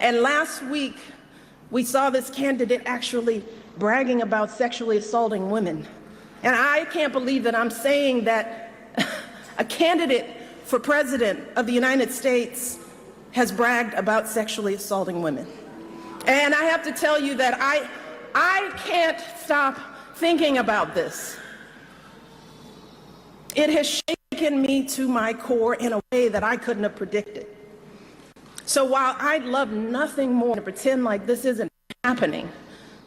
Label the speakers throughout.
Speaker 1: And last week, we saw this candidate actually bragging about sexually assaulting women. And I can't believe that I'm saying that a candidate for president of the United States has bragged about sexually assaulting women. And I have to tell you that I can't stop thinking about this. It has shaken me to my core in a way that I couldn't have predicted. So while I'd love nothing more to pretend like this isn't happening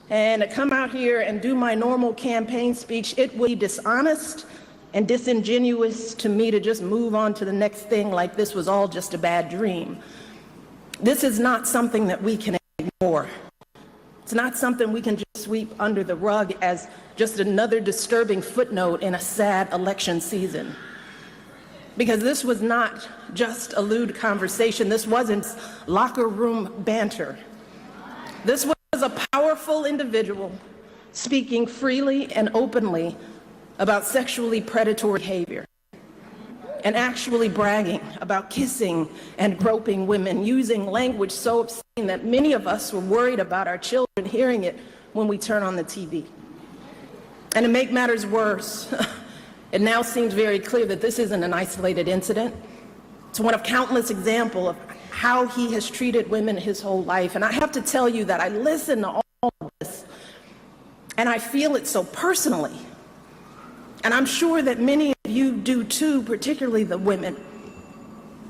Speaker 1: and to come out here and do my normal campaign speech, it would be dishonest and disingenuous to me to just move on to the next thing like this was all just a bad dream. This is not something that we can ignore. It's not something we can just sweep under the rug as just another disturbing footnote in a sad election season. Because this was not just a lewd conversation. This wasn't locker room banter. This was a powerful individual speaking freely and openly about sexually predatory behavior and actually bragging about kissing and groping women, using language so obscene that many of us were worried about our children hearing it when we turn on the TV. And to make matters worse, it now seems very clear that this isn't an isolated incident. It's one of countless examples of how he has treated women his whole life. And I have to tell you that I listen to all of this, and I feel it so personally. And I'm sure that many of you do too, particularly the women.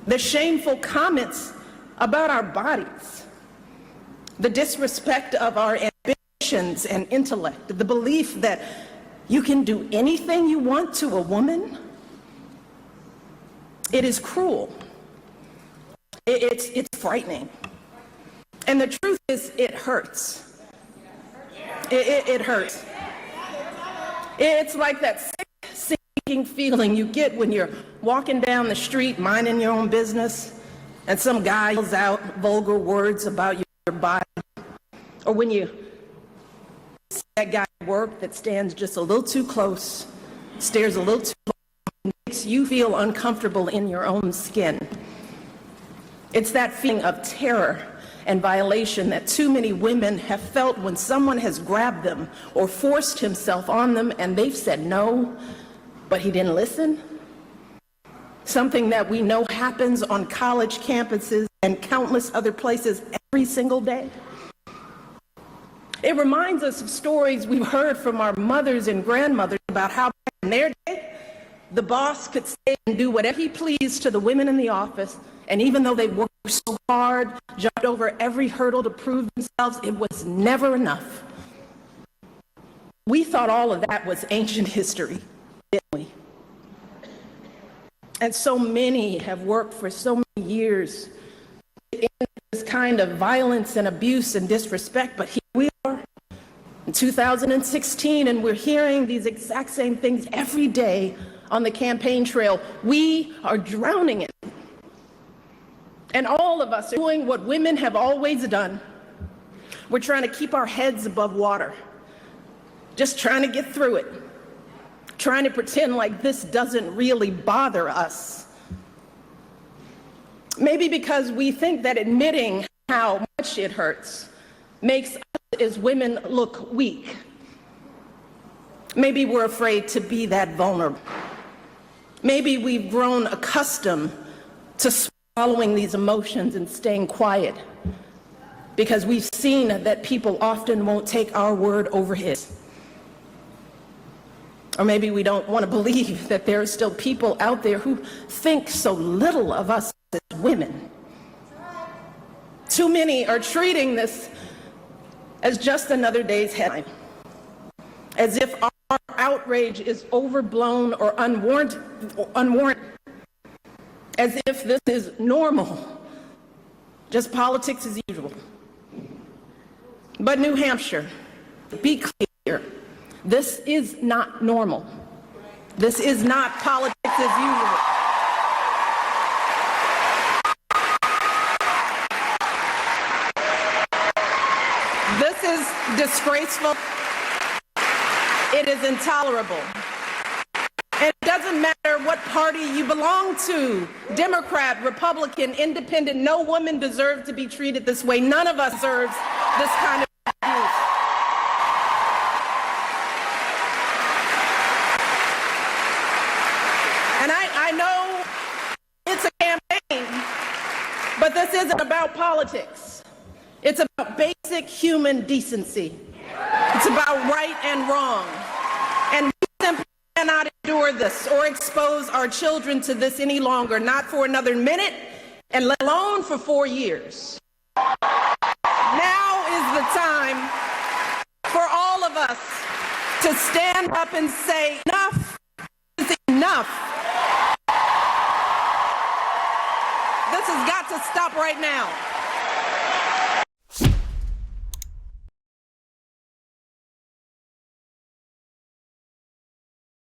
Speaker 1: The shameful comments about our bodies, the disrespect of our ambitions and intellect, the belief that you can do anything you want to a woman. It is cruel. It's frightening. And the truth is, it hurts. It hurts. It's like that sick, sinking feeling you get when you're walking down the street minding your own business and some guy yells out vulgar words about your body. Or when you see that guy at work that stands just a little too close, stares a little too long, and makes you feel uncomfortable in your own skin. It's that feeling of terror and violation that too many women have felt when someone has grabbed them or forced himself on them and they've said no, but he didn't listen. Something that we know happens on college campuses and countless other places every single day. It reminds us of stories we've heard from our mothers and grandmothers about how back in their day, the boss could stay and do whatever he pleased to the women in the office, and even though they worked so hard, jumped over every hurdle to prove themselves, it was never enough. We thought all of that was ancient history, didn't we? And so many have worked for so many years in this kind of violence and abuse and disrespect, but here we are in 2016, and we're hearing these exact same things every day on the campaign trail. We are drowning in it. And all of us are doing what women have always done. We're trying to keep our heads above water, just trying to get through it, trying to pretend like this doesn't really bother us. Maybe because we think that admitting how much it hurts makes us as women look weak. Maybe we're afraid to be that vulnerable. Maybe we've grown accustomed to swallowing these emotions and staying quiet because we've seen that people often won't take our word over his. Or maybe we don't want to believe that there are still people out there who think so little of us as women. Too many are treating this as just another day's headline, as if our outrage is overblown or unwarranted, as if this is normal, just politics as usual. But New Hampshire, be clear, this is not normal. This is not politics as usual. This is disgraceful. It is intolerable. And it doesn't matter what party you belong to, Democrat, Republican, Independent, no woman deserves to be treated this way. None of us deserves this kind of abuse. And I know it's a campaign, but this isn't about politics. It's about basic human decency. It's about right and wrong. And we simply cannot endure this or expose our children to this any longer, not for another minute, and let alone for 4 years. Now is the time for all of us to stand up and say, enough is enough. This has got to stop right now.